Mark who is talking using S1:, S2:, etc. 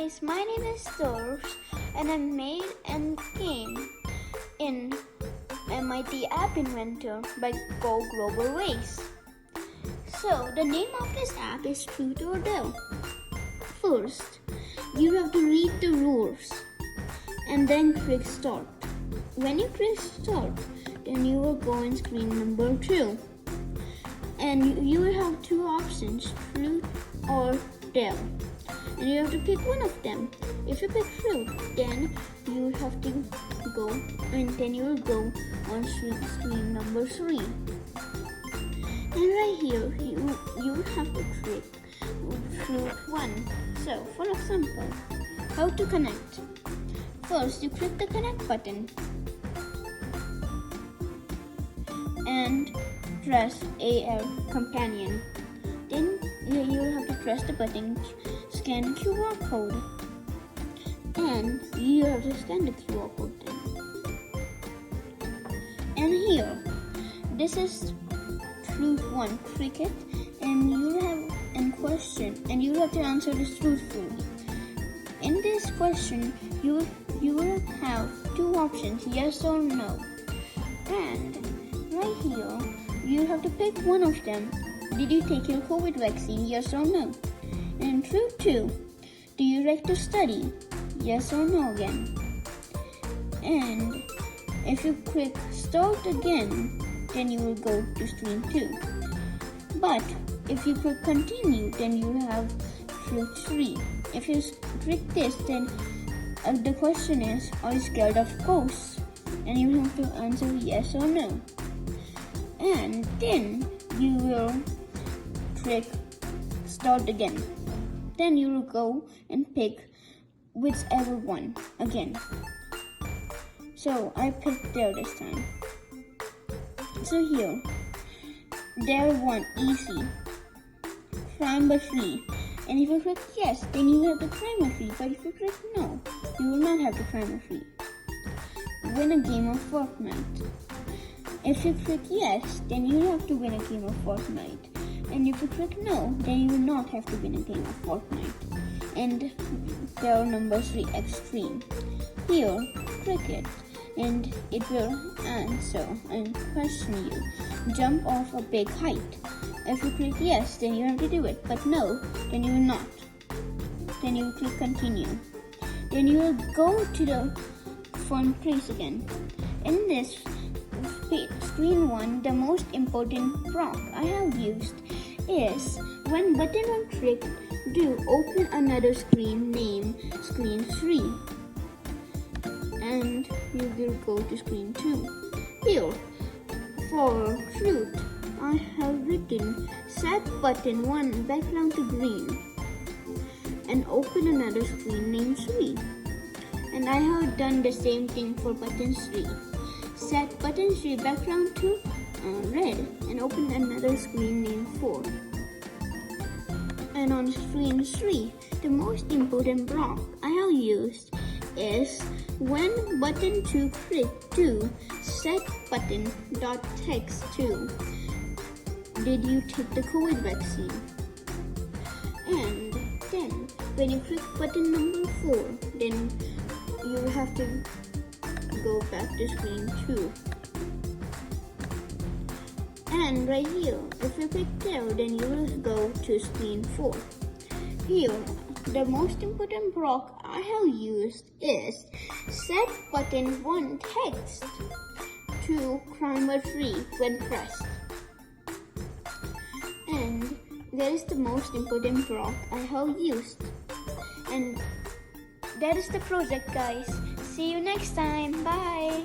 S1: guys, my name is Daksh and I made a game in MIT App Inventor by GoGlobalWays. So the name of this app is Truth or Dare. First, you have to read the rules and then click start. When you click start, then you will go on screen number 2. And you will have two options, truth or dare. And you have to pick one of them. If you pick truth, then you will have to go, and then you will go on screen number 3. And right here, you will have to click truth 1. So, for example, how to connect. First, you click the connect button and press AR companion. Then you will have to press the button, scan QR code, and you have to scan the QR code then. And here, this is truth 1, click it, and you have a question, and you have to answer this truthfully. In this question, you will have two options, yes or no. And right here, you have to pick one of them. Did you take your COVID vaccine, yes or no? And truth 2, do you like to study, yes or no again? And if you click start again, then you will go to screen 2. But if you click continue, then you will have truth 3. If you click this, then the question is, are you scared of ghosts? And you have to answer yes or no. And then you will click start again. Then you will go and pick whichever one again. So I picked dare this time. So here, dare 1, easy, climb a tree. And if you click yes, then you have to climb a tree. But if you click no, you will not have to climb a tree. Win a game of Fortnite. If you click yes, then you have to win a game of Fortnite. And if you click no, then you will not have to win a game of Fortnite. And dare number 3, extreme. Here, click it, and it will answer and question you. Jump off a big height. If you click yes, then you have to do it. But no, then you will not. Then you will click continue. Then you will go to the front place again. In this screen 1, the most important block I have used is when button 1 click, do open another screen named screen 3. And you will go to screen 2. Here, for truth, I have written set button 1 background to green and open another screen named 3. And I have done the same thing for button 3. Set button 3 background to red and open another screen named 4. And on screen 3, the most important block I have used is when button 2 click to set button dot text to did you take the COVID vaccine? And then when you click button number 4, then you will have to go back to screen 2. And right here, if you click dare, then you will go to screen 4. Here, the most important block I have used is set button 1 text to climb a tree when pressed. And that is the most important block I have used. And that is the project, guys. See you next time. Bye.